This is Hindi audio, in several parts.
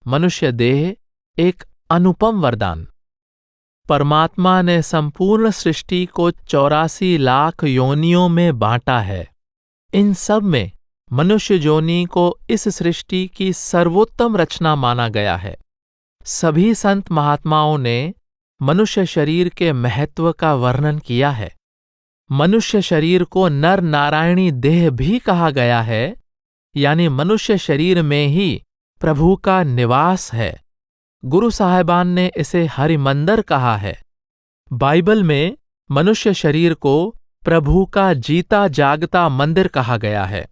मनुष्य देह एक अनुपम वरदान। परमात्मा ने संपूर्ण सृष्टि को 84 लाख योनियों में बांटा है। इन सब में मनुष्य योनि को इस सृष्टि की सर्वोत्तम रचना माना गया है। सभी संत महात्माओं ने मनुष्य शरीर के महत्व का वर्णन किया है। मनुष्य शरीर को नर नारायणी देह भी कहा गया है, यानी मनुष्य शरीर में ही प्रभु का निवास है। गुरु साहिबान ने इसे हरिमंदिर कहा है। बाइबल में मनुष्य शरीर को प्रभु का जीता जागता मंदिर कहा गया है।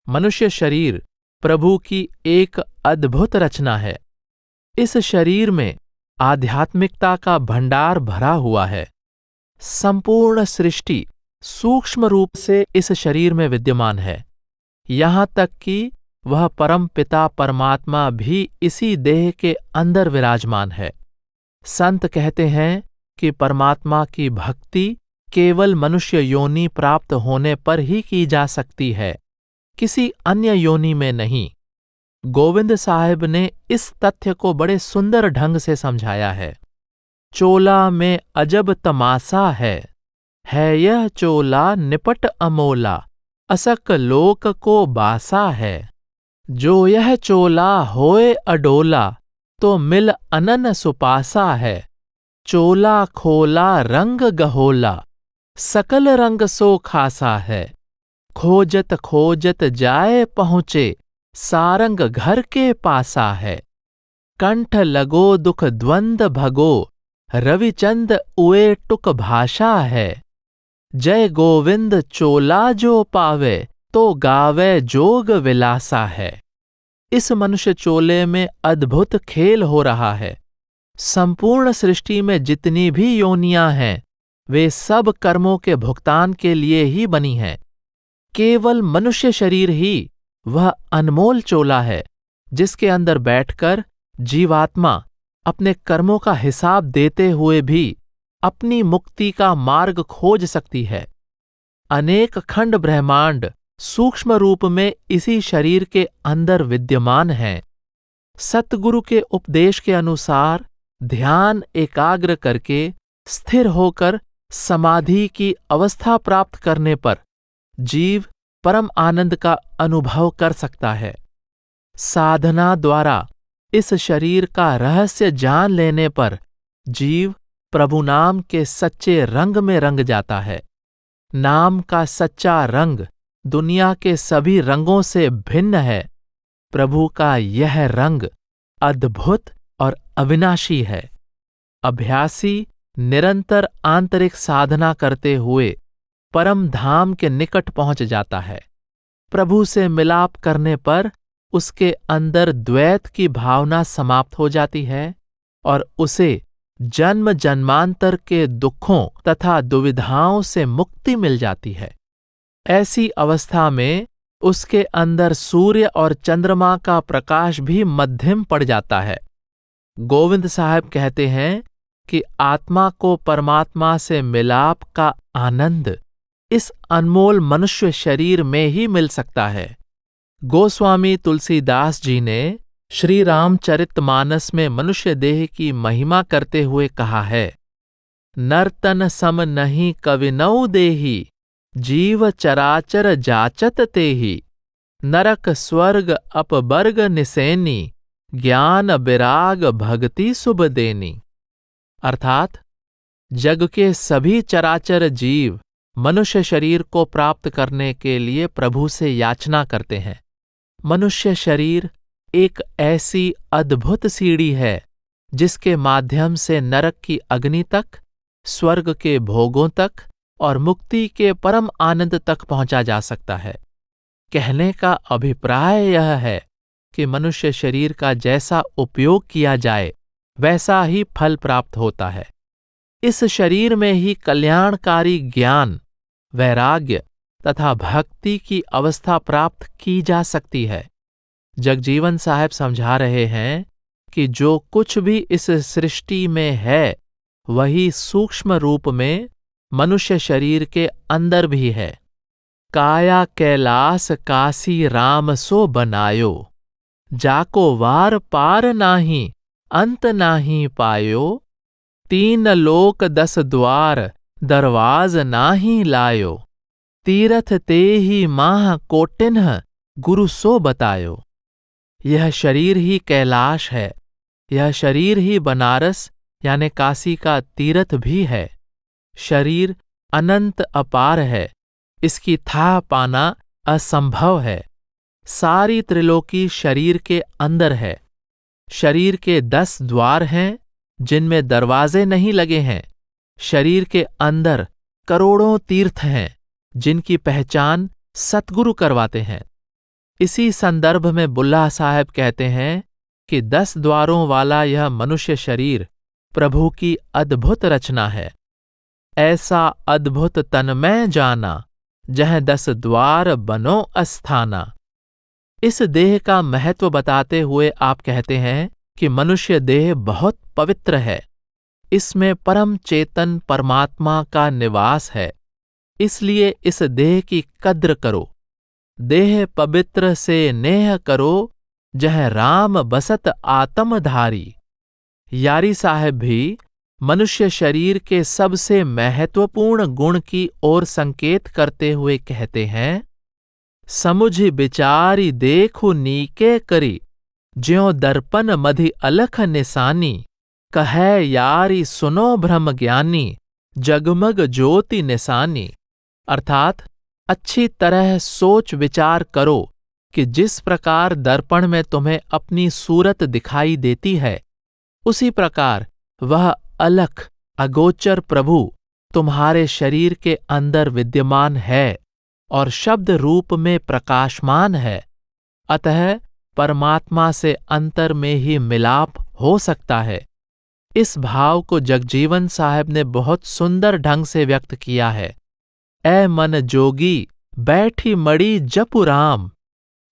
मनुष्य शरीर प्रभु की एक अद्भुत रचना है। इस शरीर में आध्यात्मिकता का भंडार भरा हुआ है। संपूर्ण सृष्टि सूक्ष्म रूप से इस शरीर में विद्यमान है। यहां तक कि वह परम पिता परमात्मा भी इसी देह के अंदर विराजमान है। संत कहते हैं कि परमात्मा की भक्ति केवल मनुष्य योनि प्राप्त होने पर ही की जा सकती है, किसी अन्य योनि में नहीं। गोविंद साहिब ने इस तथ्य को बड़े सुंदर ढंग से समझाया है। चोला में अजब तमाशा है यह चोला निपट अमोला, असक लोक को बासा है। जो यह चोला होए अडोला, तो मिल अनन सुपासा है। चोला खोला रंग गहोला, सकल रंग सो खासा है। खोजत खोजत जाए पहुँचे, सारंग घर के पासा है। कंठ लगो दुख द्वंद भगो, रविचंद उए टुक भाषा है। जय गोविंद चोला जो पावे, तो गावे जोग विलासा है। इस मनुष्य चोले में अद्भुत खेल हो रहा है। संपूर्ण सृष्टि में जितनी भी योनियां हैं, वे सब कर्मों के भुगतान के लिए ही बनी हैं। केवल मनुष्य शरीर ही वह अनमोल चोला है, जिसके अंदर बैठकर जीवात्मा अपने कर्मों का हिसाब देते हुए भी अपनी मुक्ति का मार्ग खोज सकती है। अनेक खंड ब्रह्मांड सूक्ष्म रूप में इसी शरीर के अंदर विद्यमान हैं। सतगुरु के उपदेश के अनुसार ध्यान एकाग्र करके स्थिर होकर समाधि की अवस्था प्राप्त करने पर जीव परम आनंद का अनुभव कर सकता है। साधना द्वारा इस शरीर का रहस्य जान लेने पर जीव प्रभु नाम के सच्चे रंग में रंग जाता है। नाम का सच्चा रंग दुनिया के सभी रंगों से भिन्न है। प्रभु का यह रंग अद्भुत और अविनाशी है। अभ्यासी निरंतर आंतरिक साधना करते हुए परम धाम के निकट पहुंच जाता है। प्रभु से मिलाप करने पर उसके अंदर द्वैत की भावना समाप्त हो जाती है और उसे जन्म जन्मांतर के दुखों तथा दुविधाओं से मुक्ति मिल जाती है। ऐसी अवस्था में उसके अंदर सूर्य और चंद्रमा का प्रकाश भी मध्यम पड़ जाता है। गोविंद साहब कहते हैं कि आत्मा को परमात्मा से मिलाप का आनंद इस अनमोल मनुष्य शरीर में ही मिल सकता है। गोस्वामी तुलसीदास जी ने श्री रामचरितमानस में मनुष्य देह की महिमा करते हुए कहा है, नर्तन सम नहीं कविनौ देही, जीव चराचर जाचत तेहि। नरक स्वर्ग अपबर्ग निसेनी, ज्ञान विराग भक्ति शुभ देनी। अर्थात जग के सभी चराचर जीव मनुष्य शरीर को प्राप्त करने के लिए प्रभु से याचना करते हैं। मनुष्य शरीर एक ऐसी अद्भुत सीढ़ी है जिसके माध्यम से नरक की अग्नि तक, स्वर्ग के भोगों तक और मुक्ति के परम आनंद तक पहुंचा जा सकता है। कहने का अभिप्राय यह है कि मनुष्य शरीर का जैसा उपयोग किया जाए वैसा ही फल प्राप्त होता है। इस शरीर में ही कल्याणकारी ज्ञान, वैराग्य तथा भक्ति की अवस्था प्राप्त की जा सकती है। जगजीवन साहब समझा रहे हैं कि जो कुछ भी इस सृष्टि में है वही सूक्ष्म रूप में मनुष्य शरीर के अंदर भी है। काया कैलास काशी राम सो बनायो, जाको वार पार नाही अंत नाही पायो, 3 लोक 10 द्वार दरवाज नाही लायो, तीरथ ते ही माह कोटिन्ह गुरु सो बतायो। यह शरीर ही कैलाश है, यह शरीर ही बनारस यानी काशी का तीर्थ भी है। शरीर अनंत अपार है, इसकी था पाना असंभव है। सारी त्रिलोकी शरीर के अंदर है। शरीर के 10 द्वार हैं जिनमें दरवाजे नहीं लगे हैं। शरीर के अंदर करोड़ों तीर्थ हैं जिनकी पहचान सतगुरु करवाते हैं। इसी संदर्भ में बुल्ला साहब कहते हैं कि 10 द्वारों वाला यह मनुष्य शरीर प्रभु की अद्भुत रचना है। ऐसा अद्भुत तन में जाना, जह 10 द्वार बनो अस्थाना। इस देह का महत्व बताते हुए आप कहते हैं कि मनुष्य देह बहुत पवित्र है। इसमें परम चेतन परमात्मा का निवास है, इसलिए इस देह की कद्र करो। देह पवित्र से नेह करो, जह राम बसत आत्मधारी। यारी साहब भी मनुष्य शरीर के सबसे महत्वपूर्ण गुण की ओर संकेत करते हुए कहते हैं, समुझ विचारी देखु नीके करी, ज्यों दर्पण मधि अलख निशानी, कहे यारी सुनो ब्रह्म ज्ञानी, जगमग ज्योति निशानी। अर्थात अच्छी तरह सोच विचार करो कि जिस प्रकार दर्पण में तुम्हें अपनी सूरत दिखाई देती है, उसी प्रकार वह अलख अगोचर प्रभु तुम्हारे शरीर के अंदर विद्यमान है और शब्द रूप में प्रकाशमान है। अतः परमात्मा से अंतर में ही मिलाप हो सकता है। इस भाव को जगजीवन साहब ने बहुत सुंदर ढंग से व्यक्त किया है। ऐ मन जोगी बैठी मड़ी जपु राम,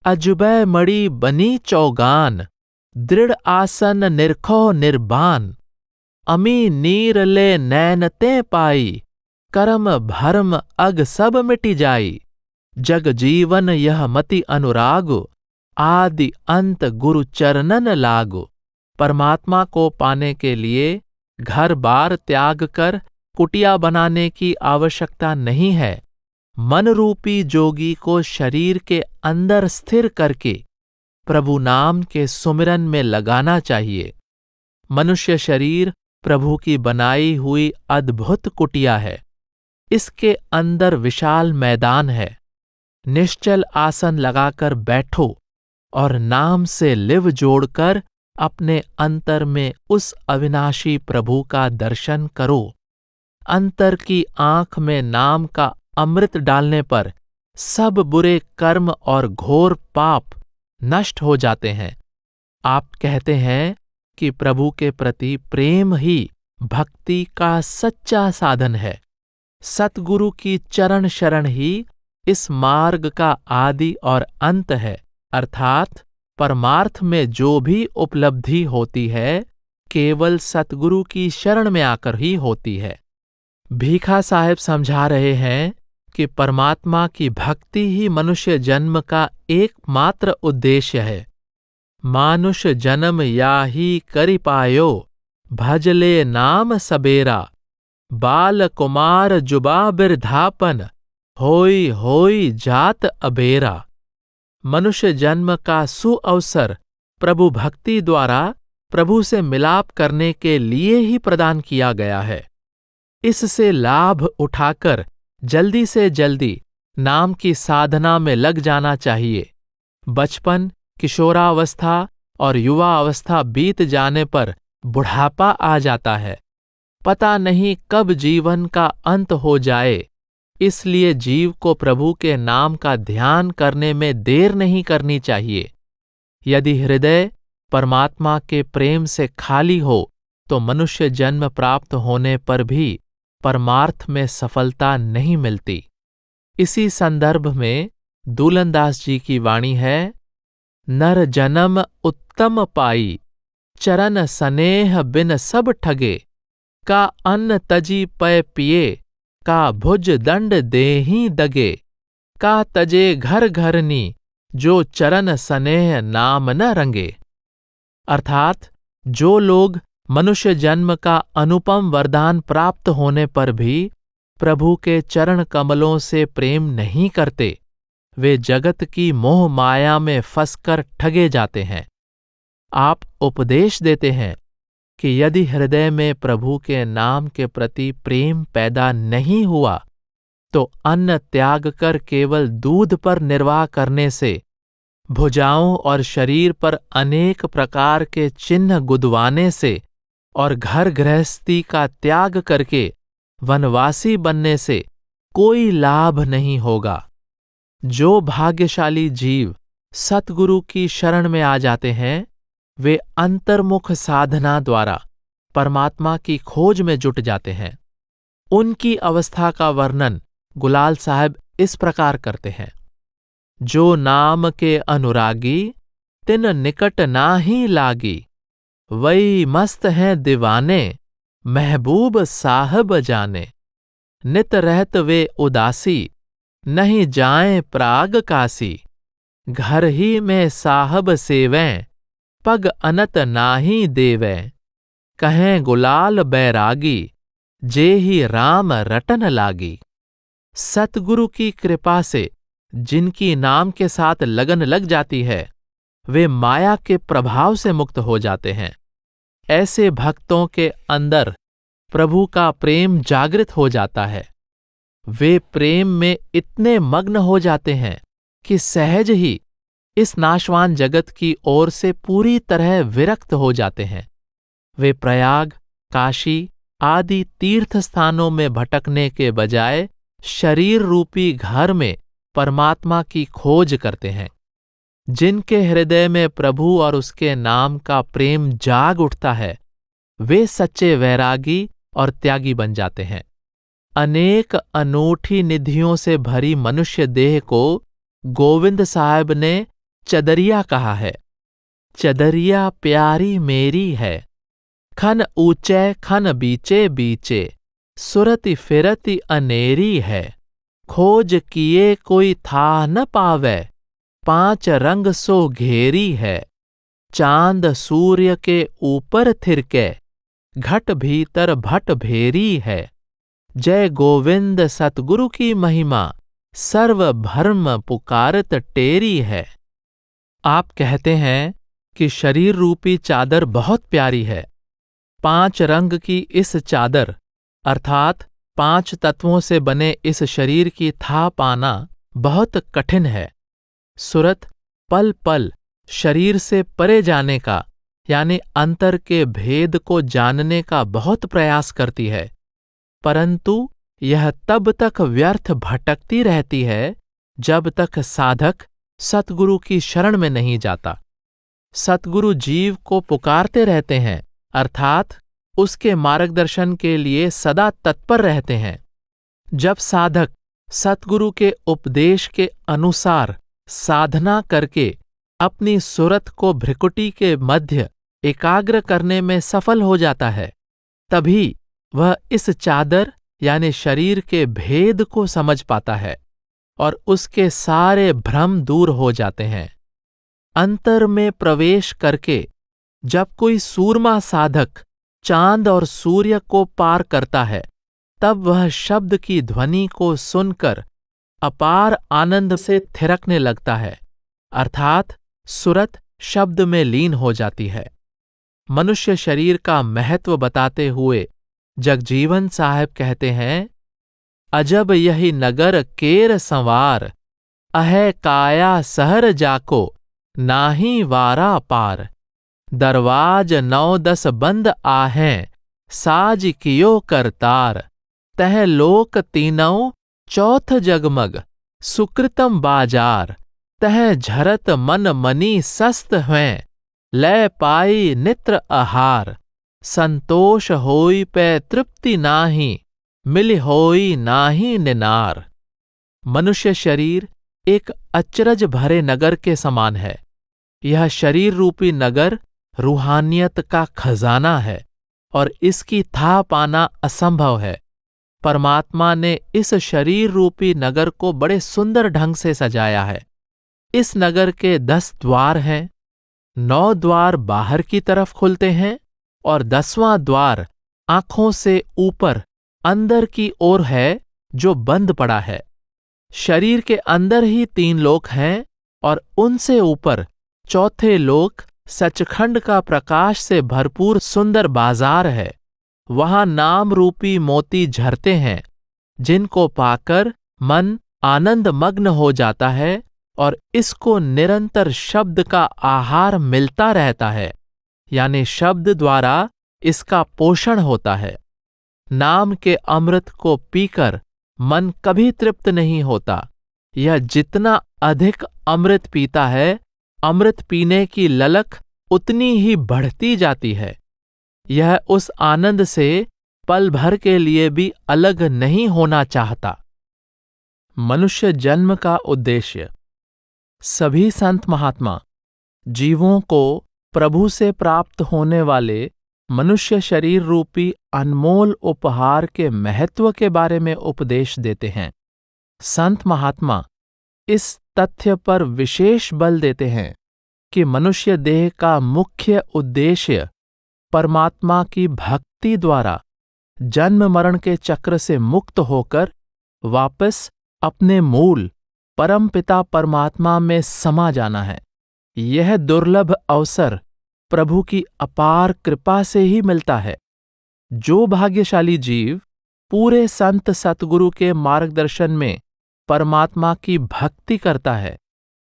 अजुबै मड़ी बनी चौगान, दृढ़ आसन निरखो निर्बान, अमी नीर ले नैनते पाई, करम भरम अग सब मिटी जाई, जग जीवन यह मति अनुरागो, आदि अंत गुरु चरणन लागो। परमात्मा को पाने के लिए घर बार त्याग कर कुटिया बनाने की आवश्यकता नहीं है। मन रूपी जोगी को शरीर के अंदर स्थिर करके प्रभु नाम के सुमिरन में लगाना चाहिए। मनुष्य शरीर प्रभु की बनाई हुई अद्भुत कुटिया है। इसके अंदर विशाल मैदान है। निश्चल आसन लगाकर बैठो और नाम से लिव जोड़कर अपने अंतर में उस अविनाशी प्रभु का दर्शन करो। अंतर की आंख में नाम का अमृत डालने पर सब बुरे कर्म और घोर पाप नष्ट हो जाते हैं। आप कहते हैं कि प्रभु के प्रति प्रेम ही भक्ति का सच्चा साधन है। सतगुरु की चरण शरण ही इस मार्ग का आदि और अंत है। अर्थात परमार्थ में जो भी उपलब्धि होती है, केवल सतगुरु की शरण में आकर ही होती है। भीखा साहब समझा रहे हैं कि परमात्मा की भक्ति ही मनुष्य जन्म का एकमात्र उद्देश्य है। मानुष जन्म या ही करि पायो, भजले नाम सबेरा, बाल कुमार जुबा बिरधापन, होई होई जात अबेरा। मनुष्य जन्म का सुअवसर प्रभु भक्ति द्वारा प्रभु से मिलाप करने के लिए ही प्रदान किया गया है। इससे लाभ उठाकर जल्दी से जल्दी नाम की साधना में लग जाना चाहिए। बचपन, किशोरावस्था और युवा अवस्था बीत जाने पर बुढ़ापा आ जाता है। पता नहीं कब जीवन का अंत हो जाए, इसलिए जीव को प्रभु के नाम का ध्यान करने में देर नहीं करनी चाहिए। यदि हृदय परमात्मा के प्रेम से खाली हो तो मनुष्य जन्म प्राप्त होने पर भी परमार्थ में सफलता नहीं मिलती। इसी संदर्भ में दूलनदास जी की वाणी है, नर जन्म उत्तम पाई, चरण स्नेह बिन सब ठगे, का अन्न तजी पय पिए, का भुज दंड देही दगे, का तजे घर घरनी, जो चरण स्नेह नाम न रंगे। अर्थात जो लोग मनुष्य जन्म का अनुपम वरदान प्राप्त होने पर भी प्रभु के चरण कमलों से प्रेम नहीं करते, वे जगत की मोह माया में फंसकर ठगे जाते हैं। आप उपदेश देते हैं कि यदि हृदय में प्रभु के नाम के प्रति प्रेम पैदा नहीं हुआ तो अन्न त्याग कर केवल दूध पर निर्वाह करने से, भुजाओं और शरीर पर अनेक प्रकार के चिन्ह गुदवाने से और घर गृहस्थी का त्याग करके वनवासी बनने से कोई लाभ नहीं होगा। जो भाग्यशाली जीव सतगुरु की शरण में आ जाते हैं, वे अंतर्मुख साधना द्वारा परमात्मा की खोज में जुट जाते हैं। उनकी अवस्था का वर्णन गुलाल साहब इस प्रकार करते हैं। जो नाम के अनुरागी तिन निकट नाही लागी, वही मस्त हैं दीवाने महबूब साहब जाने। नित रहत वे उदासी नहीं जाएं प्राग काशी, घर ही में साहब सेवें पग अनत नाही देवें। कहें गुलाल बैरागी जे ही राम रटन लागी। सतगुरु की कृपा से जिनकी नाम के साथ लगन लग जाती है, वे माया के प्रभाव से मुक्त हो जाते हैं। ऐसे भक्तों के अंदर प्रभु का प्रेम जागृत हो जाता है। वे प्रेम में इतने मग्न हो जाते हैं कि सहज ही इस नाशवान जगत की ओर से पूरी तरह विरक्त हो जाते हैं। वे प्रयाग, काशी आदि तीर्थ स्थानों में भटकने के बजाय शरीर रूपी घर में परमात्मा की खोज करते हैं। जिनके हृदय में प्रभु और उसके नाम का प्रेम जाग उठता है, वे सच्चे वैरागी और त्यागी बन जाते हैं। अनेक अनूठी निधियों से भरी मनुष्य देह को गोविंद साहब ने चदरिया कहा है। चदरिया प्यारी मेरी है, खन ऊंचे खन बीचे बीचे, सुरति फिरति अनेरी है। खोज किए कोई था न पावे, पांच रंग सो घेरी है। चांद सूर्य के ऊपर थिरके, घट भीतर भट भेरी है। जय गोविंद सतगुरु की महिमा, सर्व भर्म पुकारत टेरी है। आप कहते हैं कि शरीर रूपी चादर बहुत प्यारी है। 5 रंग की इस चादर अर्थात 5 तत्वों से बने इस शरीर की था पाना बहुत कठिन है। सुरत पल पल शरीर से परे जाने का यानी अंतर के भेद को जानने का बहुत प्रयास करती है, परंतु यह तब तक व्यर्थ भटकती रहती है जब तक साधक सतगुरु की शरण में नहीं जाता। सतगुरु जीव को पुकारते रहते हैं अर्थात उसके मार्गदर्शन के लिए सदा तत्पर रहते हैं। जब साधक सतगुरु के उपदेश के अनुसार साधना करके अपनी सुरत को भ्रिकुटी के मध्य एकाग्र करने में सफल हो जाता है, तभी वह इस चादर यानी शरीर के भेद को समझ पाता है और उसके सारे भ्रम दूर हो जाते हैं। अंतर में प्रवेश करके जब कोई सूरमा साधक चांद और सूर्य को पार करता है, तब वह शब्द की ध्वनि को सुनकर अपार आनंद से थिरकने लगता है, अर्थात सुरत शब्द में लीन हो जाती है। मनुष्य शरीर का महत्व बताते हुए जगजीवन साहब कहते हैं, अजब यही नगर केर संवार, अह काया सहर जाको नाही वारा पार। दरवाज 9-10 बंद आहें, साज कियो करतार। तह लोक तीनों चौथ जगमग, सुकृतम बाजार। तह झरत मन मनी सस्त हैं, लय पाई नित्र आहार। संतोष होई पे तृप्ति नाही, मिल होई नाही निनार। मनुष्य शरीर एक अचरज भरे नगर के समान है। यह शरीर रूपी नगर रूहानियत का खजाना है और इसकी था पाना असंभव है। परमात्मा ने इस शरीर रूपी नगर को बड़े सुंदर ढंग से सजाया है। इस नगर के 10 द्वार हैं। 9 द्वार बाहर की तरफ खुलते हैं और 10वां द्वार आंखों से ऊपर अंदर की ओर है, जो बंद पड़ा है। शरीर के अंदर ही 3 लोक हैं और उनसे ऊपर चौथे लोक सचखंड का प्रकाश से भरपूर सुंदर बाजार है। वहां नाम रूपी मोती झरते हैं, जिनको पाकर मन आनंद मग्न हो जाता है और इसको निरंतर शब्द का आहार मिलता रहता है, यानी शब्द द्वारा इसका पोषण होता है। नाम के अमृत को पीकर मन कभी तृप्त नहीं होता। यह जितना अधिक अमृत पीता है, अमृत पीने की ललक उतनी ही बढ़ती जाती है। यह उस आनंद से पल भर के लिए भी अलग नहीं होना चाहता। मनुष्य जन्म का उद्देश्य। सभी संत महात्मा जीवों को प्रभु से प्राप्त होने वाले मनुष्य शरीर रूपी अनमोल उपहार के महत्व के बारे में उपदेश देते हैं। संत महात्मा इस तथ्य पर विशेष बल देते हैं कि मनुष्य देह का मुख्य उद्देश्य परमात्मा की भक्ति द्वारा जन्म मरण के चक्र से मुक्त होकर वापस अपने मूल परमपिता परमात्मा में समा जाना है। यह दुर्लभ अवसर प्रभु की अपार कृपा से ही मिलता है। जो भाग्यशाली जीव पूरे संत सतगुरु के मार्गदर्शन में परमात्मा की भक्ति करता है,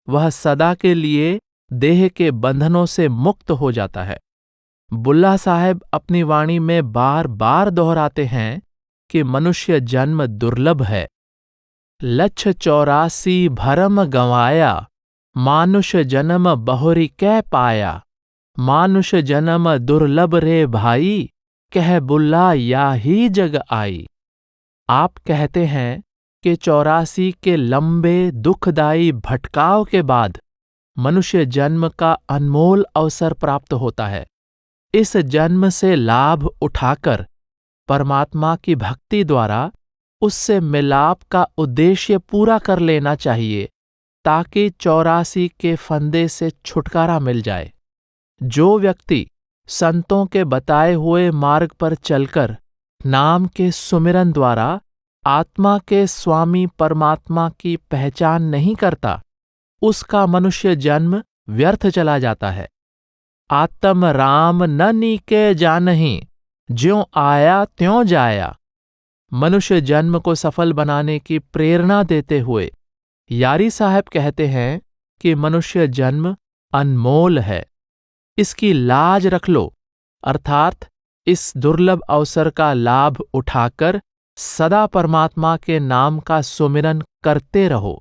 वह सदा के लिए देह के बंधनों से मुक्त हो जाता है। बुल्ला साहब अपनी वाणी में बार बार दोहराते हैं कि मनुष्य जन्म दुर्लभ है। लक्ष 84 भरम गंवाया, मानुष जन्म बहुरी कै पाया। मानुष जन्म दुर्लभ रे भाई, कह बुल्ला या ही जग आई। आप कहते हैं कि 84 के लंबे दुखदायी भटकाव के बाद मनुष्य जन्म का अनमोल अवसर प्राप्त होता है। इस जन्म से लाभ उठाकर परमात्मा की भक्ति द्वारा उससे मिलाप का उद्देश्य पूरा कर लेना चाहिए, ताकि 84 के फंदे से छुटकारा मिल जाए। जो व्यक्ति संतों के बताए हुए मार्ग पर चलकर नाम के सुमिरन द्वारा आत्मा के स्वामी परमात्मा की पहचान नहीं करता, उसका मनुष्य जन्म व्यर्थ चला जाता है। आत्म राम न नीके जानहीं, ज्यों आया त्यों जाया। मनुष्य जन्म को सफल बनाने की प्रेरणा देते हुए यारी साहब कहते हैं कि मनुष्य जन्म अनमोल है, इसकी लाज रख लो, अर्थात इस दुर्लभ अवसर का लाभ उठाकर सदा परमात्मा के नाम का सुमिरन करते रहो।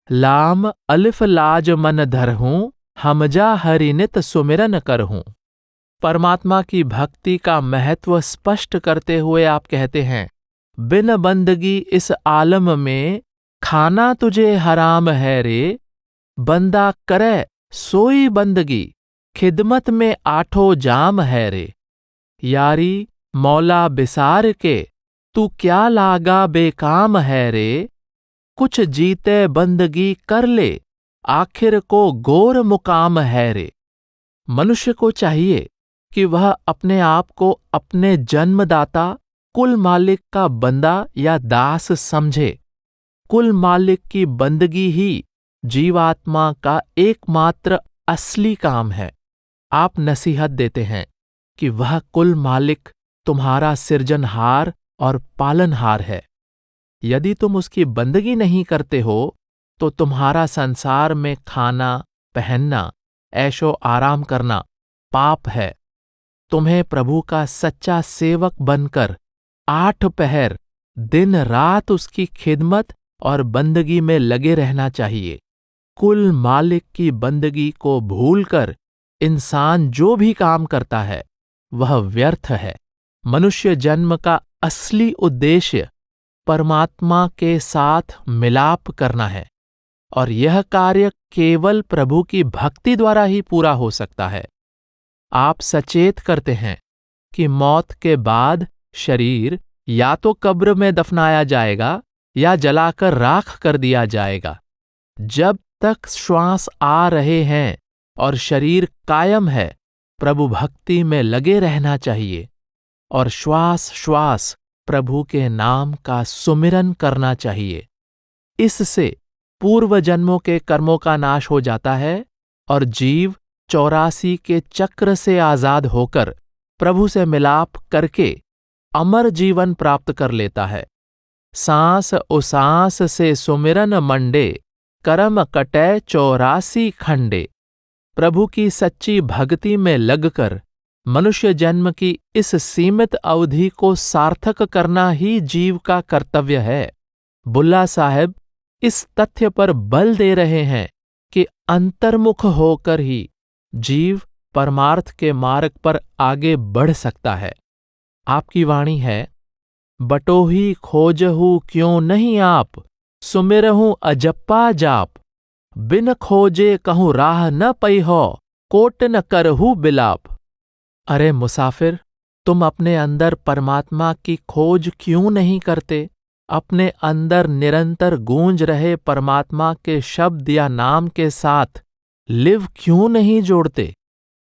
लाम अलिफ लाज मन धरहूं, हमजा हरिनित सुमिरन करहूं। परमात्मा की भक्ति का महत्व स्पष्ट करते हुए आप कहते हैं, बिन बंदगी इस आलम में खाना तुझे हराम है रे। बंदा करे सोई बंदगी, खिदमत में आठो जाम है रे। यारी मौला बिसार के, तू क्या लागा बेकाम है रे। कुछ जीते बंदगी कर ले, आखिर को गोर मुकाम है रे। मनुष्य को चाहिए कि वह अपने आप को अपने जन्मदाता कुल मालिक का बंदा या दास समझे। कुल मालिक की बंदगी ही जीवात्मा का एकमात्र असली काम है। आप नसीहत देते हैं कि वह कुल मालिक तुम्हारा सिरजनहार और पालनहार है। यदि तुम उसकी बंदगी नहीं करते हो तो तुम्हारा संसार में खाना, पहनना, ऐशो आराम करना पाप है। तुम्हें प्रभु का सच्चा सेवक बनकर 8 पहर दिन रात उसकी खिदमत और बंदगी में लगे रहना चाहिए। कुल मालिक की बंदगी को भूलकर इंसान जो भी काम करता है वह व्यर्थ है। मनुष्य जन्म का असली उद्देश्य परमात्मा के साथ मिलाप करना है, और यह कार्य केवल प्रभु की भक्ति द्वारा ही पूरा हो सकता है। आप सचेत करते हैं कि मौत के बाद शरीर या तो कब्र में दफनाया जाएगा या जलाकर राख कर दिया जाएगा। जब तक श्वास आ रहे हैं और शरीर कायम है, प्रभु भक्ति में लगे रहना चाहिए और श्वास श्वास प्रभु के नाम का सुमिरन करना चाहिए। इससे पूर्व जन्मों के कर्मों का नाश हो जाता है और जीव 84 के चक्र से आजाद होकर प्रभु से मिलाप करके अमर जीवन प्राप्त कर लेता है। सांस उसांस से सुमिरन मंडे, करम कटै 84 खंडे। प्रभु की सच्ची भक्ति में लगकर मनुष्य जन्म की इस सीमित अवधि को सार्थक करना ही जीव का कर्तव्य है। बुल्ला साहब इस तथ्य पर बल दे रहे हैं कि अंतर्मुख होकर ही जीव परमार्थ के मार्ग पर आगे बढ़ सकता है। आपकी वाणी है, बटोही खोजहू क्यों नहीं आप, सुमिरहूं अजप्पा जाप। बिन खोजे कहूं राह न पई हो, कोट न करहू बिलाप। अरे मुसाफिर, तुम अपने अंदर परमात्मा की खोज क्यों नहीं करते? अपने अंदर निरंतर गूंज रहे परमात्मा के शब्द या नाम के साथ लिव क्यों नहीं जोड़ते?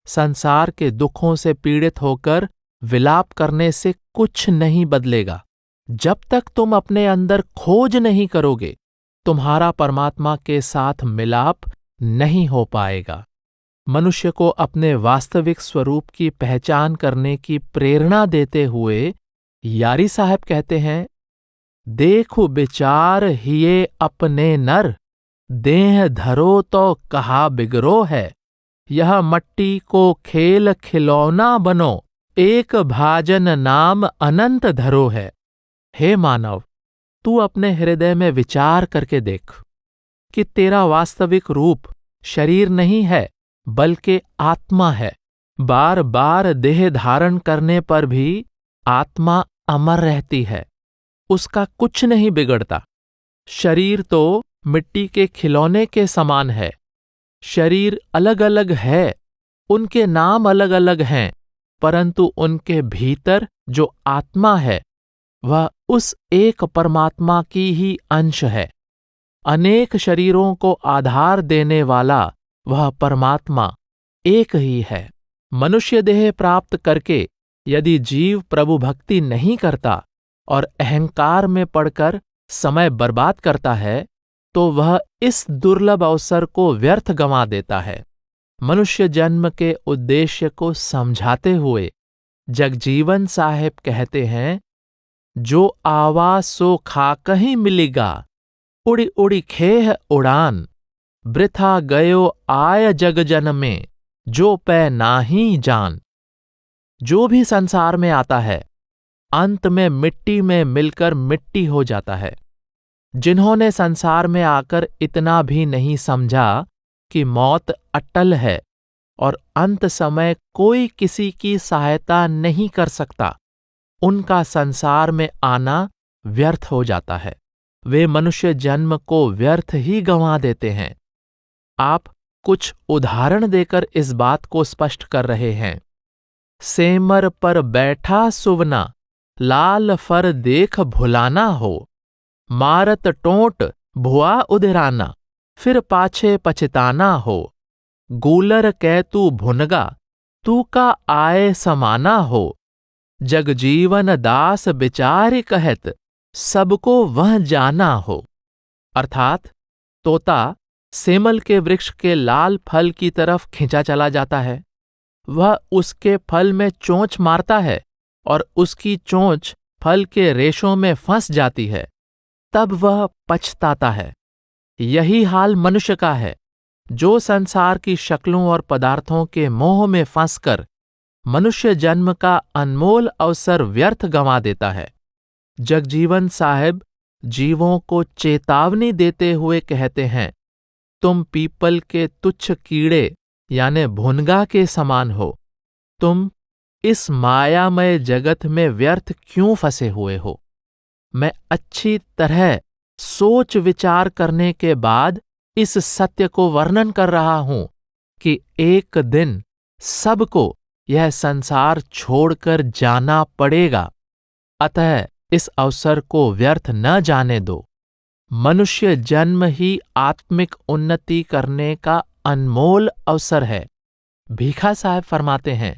संसार के दुखों से पीड़ित होकर विलाप करने से कुछ नहीं बदलेगा। जब तक तुम अपने अंदर खोज नहीं करोगे, तुम्हारा परमात्मा के साथ मिलाप नहीं हो पाएगा। मनुष्य को अपने वास्तविक स्वरूप की पहचान करने की प्रेरणा देते हुए यारी साहब कहते हैं, देखो विचार हिये अपने नर, देह धरो तो कहा बिगरो है। यह मट्टी को खेल खिलौना बनो, एक भाजन नाम अनंत धरो है। हे मानव, तू अपने हृदय में विचार करके देख कि तेरा वास्तविक रूप शरीर नहीं है बल्कि आत्मा है। बार बार देह धारण करने पर भी आत्मा अमर रहती है, उसका कुछ नहीं बिगड़ता। शरीर तो मिट्टी के खिलौने के समान है। शरीर अलग अलग है, उनके नाम अलग अलग हैं, परंतु उनके भीतर जो आत्मा है वह उस एक परमात्मा की ही अंश है। अनेक शरीरों को आधार देने वाला वह परमात्मा एक ही है। मनुष्य देह प्राप्त करके यदि जीव प्रभु भक्ति नहीं करता और अहंकार में पड़कर समय बर्बाद करता है, तो वह इस दुर्लभ अवसर को व्यर्थ गंवा देता है। मनुष्य जन्म के उद्देश्य को समझाते हुए जगजीवन साहेब कहते हैं, जो आवा सो खाक ही मिलेगा, उड़ी उड़ी खेह उड़ान। वृथा गयो आय जग जन में, जो पै नाही जान। जो भी संसार में आता है अंत में मिट्टी में मिलकर मिट्टी हो जाता है। जिन्होंने संसार में आकर इतना भी नहीं समझा कि मौत अटल है और अंत समय कोई किसी की सहायता नहीं कर सकता, उनका संसार में आना व्यर्थ हो जाता है। वे मनुष्य जन्म को व्यर्थ ही गंवा देते हैं। आप कुछ उदाहरण देकर इस बात को स्पष्ट कर रहे हैं। सेमर पर बैठा सुवना, लाल फर देख भुलाना हो। मारत टोंट भुआ उधराना, फिर पाछे पछताना हो। गूलर कै तू भुनगा, तू का आए समाना हो। जगजीवन दास बिचार कहत, सबको वह जाना हो। अर्थात तोता सेमल के वृक्ष के लाल फल की तरफ खींचा चला जाता है। वह उसके फल में चोंच मारता है और उसकी चोंच फल के रेशों में फंस जाती है, तब वह पछताता है। यही हाल मनुष्य का है, जो संसार की शक्लों और पदार्थों के मोह में फंसकर मनुष्य जन्म का अनमोल अवसर व्यर्थ गंवा देता है। जगजीवन साहब जीवों को चेतावनी देते हुए कहते हैं, तुम पीपल के तुच्छ कीड़े यानी भुनगा के समान हो। तुम इस मायामय जगत में व्यर्थ क्यों फंसे हुए हो? मैं अच्छी तरह सोच विचार करने के बाद इस सत्य को वर्णन कर रहा हूं कि एक दिन सबको यह संसार छोड़कर जाना पड़ेगा। अतः इस अवसर को व्यर्थ न जाने दो। मनुष्य जन्म ही आत्मिक उन्नति करने का अनमोल अवसर है। भीखा साहब फरमाते हैं,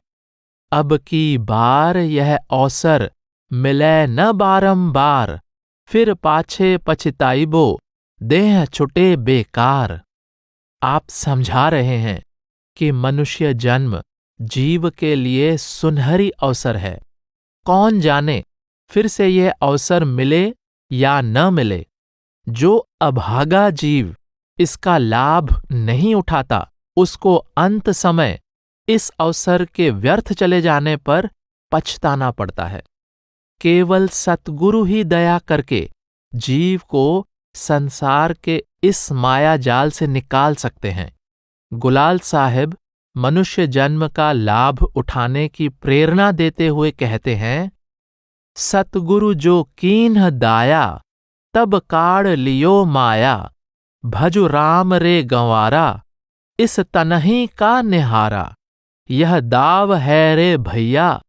अब की बार यह अवसर मिले न बारंबार, फिर पाछे पछताइबो देह छुटे बेकार। आप समझा रहे हैं कि मनुष्य जन्म जीव के लिए सुनहरी अवसर है। कौन जाने फिर से यह अवसर मिले या न मिले। जो अभागा जीव इसका लाभ नहीं उठाता, उसको अंत समय इस अवसर के व्यर्थ चले जाने पर पछताना पड़ता है। केवल सतगुरु ही दया करके जीव को संसार के इस माया जाल से निकाल सकते हैं। गुलाल साहब मनुष्य जन्म का लाभ उठाने की प्रेरणा देते हुए कहते हैं, सतगुरु जो कीन्ह दाया, तब काढ़ लियो माया, भजु राम रे गंवारा, इस तनही का निहारा। यह दाव है रे भैया,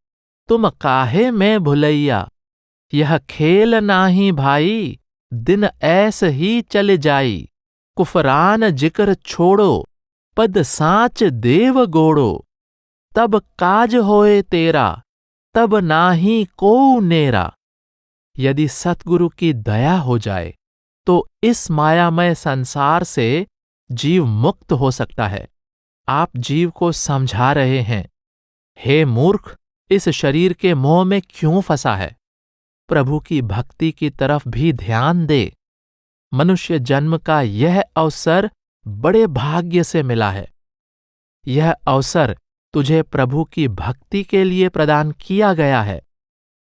तुम काहे में भुलैया, यह खेल नाही भाई, दिन ऐस ही चल जाई। कुफरान जिक्र छोड़ो, पद साच देव गोड़ो, तब काज होए तेरा, तब नाही को नेरा। यदि सतगुरु की दया हो जाए तो इस मायामय संसार से जीव मुक्त हो सकता है। आप जीव को समझा रहे हैं, हे मूर्ख, इस शरीर के मोह में क्यों फंसा है? प्रभु की भक्ति की तरफ भी ध्यान दे। मनुष्य जन्म का यह अवसर बड़े भाग्य से मिला है। यह अवसर तुझे प्रभु की भक्ति के लिए प्रदान किया गया है,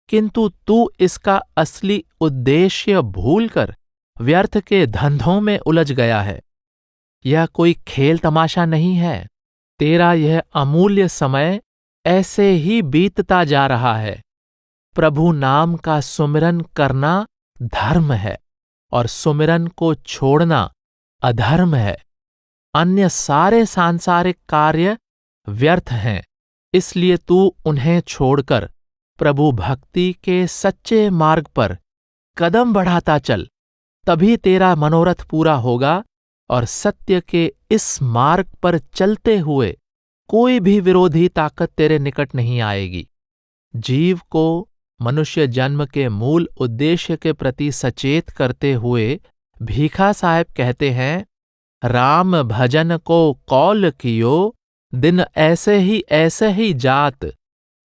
किंतु तू इसका असली उद्देश्य भूलकर व्यर्थ के धंधों में उलझ गया है। यह कोई खेल तमाशा नहीं है। तेरा यह अमूल्य समय ऐसे ही बीतता जा रहा है। प्रभु नाम का सुमिरन करना धर्म है और सुमिरन को छोड़ना अधर्म है। अन्य सारे सांसारिक कार्य व्यर्थ हैं, इसलिए तू उन्हें छोड़कर प्रभु भक्ति के सच्चे मार्ग पर कदम बढ़ाता चल। तभी तेरा मनोरथ पूरा होगा और सत्य के इस मार्ग पर चलते हुए कोई भी विरोधी ताकत तेरे निकट नहीं आएगी। जीव को मनुष्य जन्म के मूल उद्देश्य के प्रति सचेत करते हुए भीखा साहब कहते हैं, राम भजन को कौल कियो, दिन ऐसे ही जात,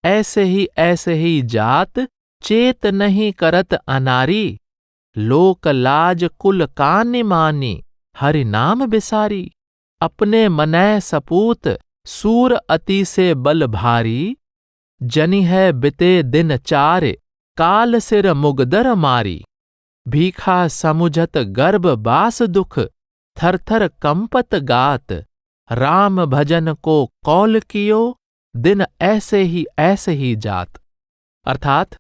ऐसे ही जात, चेत नहीं करत अनारी, लोक लाज कुल का निमानी, हरि नाम बिसारी। अपने मनै सपूत, सूर अति से बल भारी, जनि है बिते दिन चार, काल सिर मुगदर मारी। भीखा समुझत गर्भ बास दुख, थर थर कंपत गात, राम भजन को कौल कियो, दिन ऐसे ही जात। अर्थात,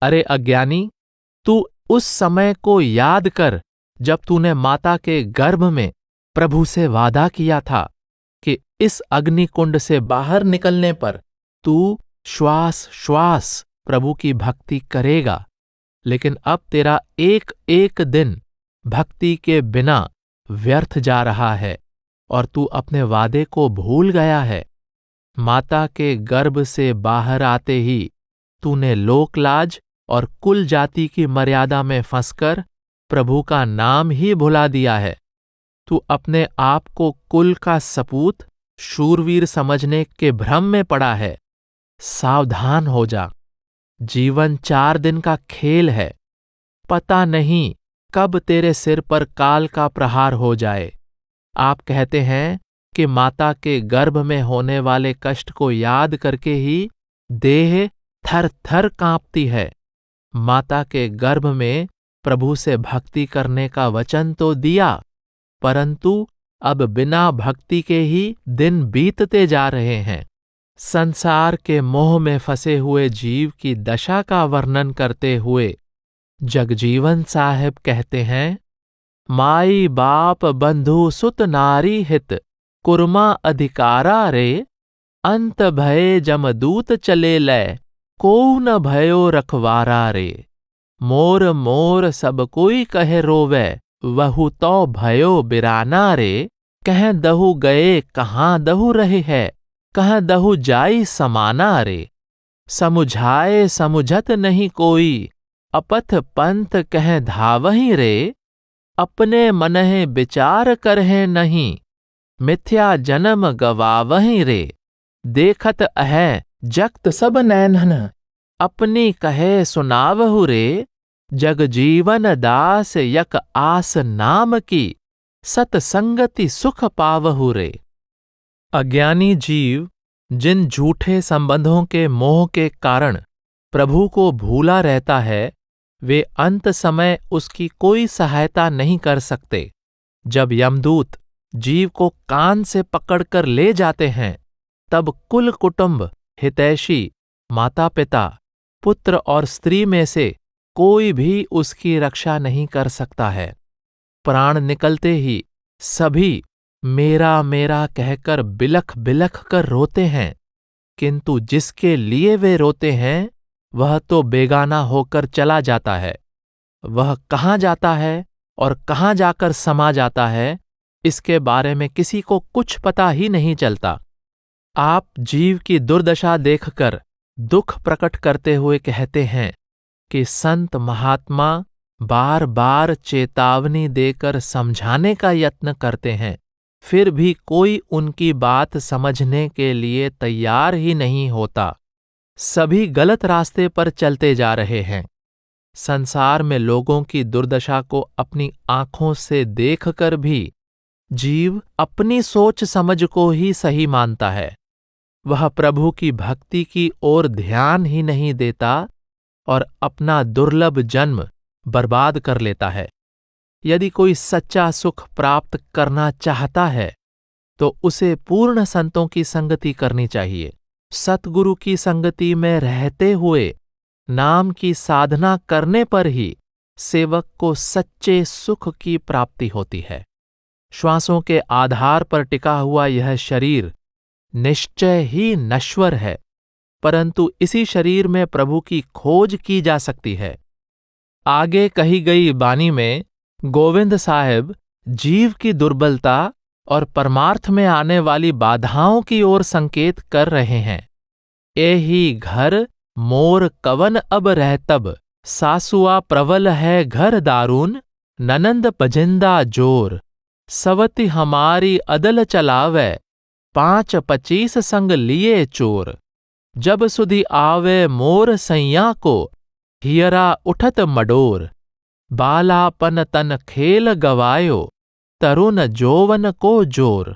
अरे अज्ञानी, तू उस समय को याद कर जब तूने माता के गर्भ में प्रभु से वादा किया था कि इस अग्निकुंड से बाहर निकलने पर तू श्वास श्वास प्रभु की भक्ति करेगा। लेकिन अब तेरा एक एक दिन भक्ति के बिना व्यर्थ जा रहा है और तू अपने वादे को भूल गया है। माता के गर्भ से बाहर आते ही तूने लोकलाज और कुल जाति की मर्यादा में फंसकर प्रभु का नाम ही भुला दिया है। तू अपने आप को कुल का सपूत, शूरवीर समझने के भ्रम में पड़ा है। सावधान हो जा। जीवन 4 दिन का खेल है। पता नहीं कब तेरे सिर पर काल का प्रहार हो जाए। आप कहते हैं कि माता के गर्भ में होने वाले कष्ट को याद करके ही देह थर थर कांपती है। माता के गर्भ में प्रभु से भक्ति करने का वचन तो दिया, परंतु अब बिना भक्ति के ही दिन बीतते जा रहे हैं। संसार के मोह में फंसे हुए जीव की दशा का वर्णन करते हुए जगजीवन साहब कहते हैं, माई बाप बंधु सुत नारी हित, कुर्मा अधिकारा रे, अंत भय जमदूत चले लय, को न भयो रखवारा रे। मोर मोर सब कोई कहे रोवे, वहु तो भयो बिराना रे, कह दहु गए कहाँ दहु रहे है, कह दहु जाई समाना रे। समुझाए समुझत नहीं कोई, अपथ पंथ कह धावही रे। अपने मनहि विचार करहे नहीं, मिथ्या जन्म गवावही रे। देखत अहै जगत सब नैनन, अपनी कहे सुनावहु रे। जग जीवन दास यक आस नाम की, सतसंगति सुख पावहु रे। अज्ञानी जीव जिन झूठे संबंधों के मोह के कारण प्रभु को भूला रहता है, वे अंत समय उसकी कोई सहायता नहीं कर सकते। जब यमदूत जीव को कान से पकड़कर ले जाते हैं, तब कुल कुटुंब, हितैषी, माता पिता, पुत्र और स्त्री में से कोई भी उसकी रक्षा नहीं कर सकता है। प्राण निकलते ही सभी मेरा मेरा कहकर बिलख बिलख कर रोते हैं, किंतु जिसके लिए वे रोते हैं वह तो बेगाना होकर चला जाता है। वह कहाँ जाता है और कहाँ जाकर समा जाता है, इसके बारे में किसी को कुछ पता ही नहीं चलता। आप जीव की दुर्दशा देखकर दुख प्रकट करते हुए कहते हैं कि संत महात्मा बार बार चेतावनी देकर समझाने का यत्न करते हैं, फिर भी कोई उनकी बात समझने के लिए तैयार ही नहीं होता। सभी गलत रास्ते पर चलते जा रहे हैं। संसार में लोगों की दुर्दशा को अपनी आंखों से देखकर भी जीव अपनी सोच समझ को ही सही मानता है। वह प्रभु की भक्ति की ओर ध्यान ही नहीं देता और अपना दुर्लभ जन्म बर्बाद कर लेता है। यदि कोई सच्चा सुख प्राप्त करना चाहता है तो उसे पूर्ण संतों की संगति करनी चाहिए। सतगुरु की संगति में रहते हुए नाम की साधना करने पर ही सेवक को सच्चे सुख की प्राप्ति होती है। श्वासों के आधार पर टिका हुआ यह शरीर निश्चय ही नश्वर है, परंतु इसी शरीर में प्रभु की खोज की जा सकती है। आगे कही गई बानी में गोविंद साहिब जीव की दुर्बलता और परमार्थ में आने वाली बाधाओं की ओर संकेत कर रहे हैं। एही घर मोर कवन अब रहतब, सासुआ प्रबल है घर दारून, ननंद पजिंदा जोर, सवति हमारी अदल चलावे, 5-25 संग लिए चोर। जब सुधी आवे मोर सैया को, हियरा उठत मडोर, बालापन तन खेल गवायो, तरुण जोवन को जोर।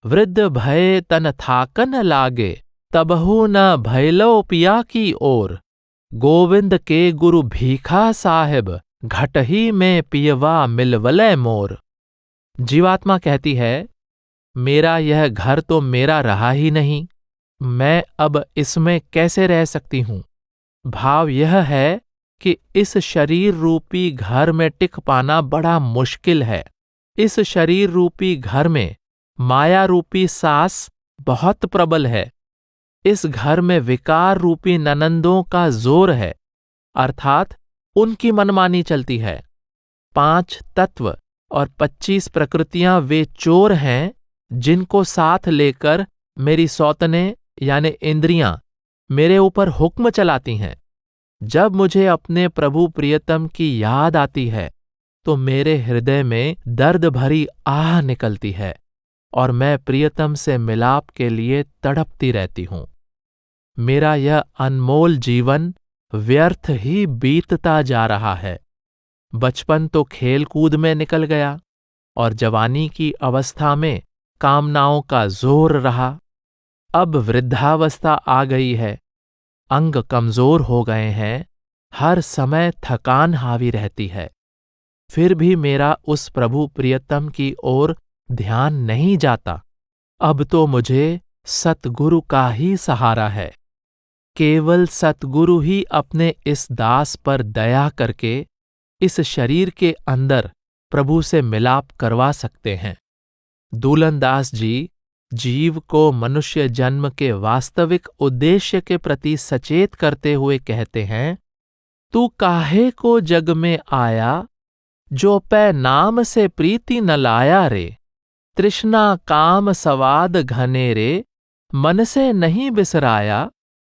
वृद्ध भय तन थाकन लागे, तबहु न भैलो पिया की ओर। गोविंद के गुरु भीखा साहिब, घटही में पियवा मिलवले मोर। जीवात्मा कहती है, मेरा यह घर तो मेरा रहा ही नहीं, मैं अब इसमें कैसे रह सकती हूं। भाव यह है कि इस शरीर रूपी घर में टिक पाना बड़ा मुश्किल है। इस शरीर रूपी घर में माया रूपी सास बहुत प्रबल है। इस घर में विकार रूपी ननंदों का जोर है, अर्थात उनकी मनमानी चलती है। 5 तत्व और 25 प्रकृतियां वे चोर हैं जिनको साथ लेकर मेरी सौतने यानी इंद्रियां मेरे ऊपर हुक्म चलाती हैं। जब मुझे अपने प्रभु प्रियतम की याद आती है तो मेरे हृदय में दर्द भरी आह निकलती है और मैं प्रियतम से मिलाप के लिए तड़पती रहती हूं। मेरा यह अनमोल जीवन व्यर्थ ही बीतता जा रहा है। बचपन तो खेलकूद में निकल गया और जवानी की अवस्था में कामनाओं का जोर रहा। अब वृद्धावस्था आ गई है, अंग कमजोर हो गए हैं, हर समय थकान हावी रहती है। फिर भी मेरा उस प्रभु प्रियतम की ओर ध्यान नहीं जाता। अब तो मुझे सतगुरु का ही सहारा है। केवल सतगुरु ही अपने इस दास पर दया करके इस शरीर के अंदर प्रभु से मिलाप करवा सकते हैं। दूलनदास जी जीव को मनुष्य जन्म के वास्तविक उद्देश्य के प्रति सचेत करते हुए कहते हैं, तू काहे को जग में आया, जो पै नाम से प्रीति न लाया रे, तृष्णा काम सवाद घने रे, मन से नहीं बिसराया,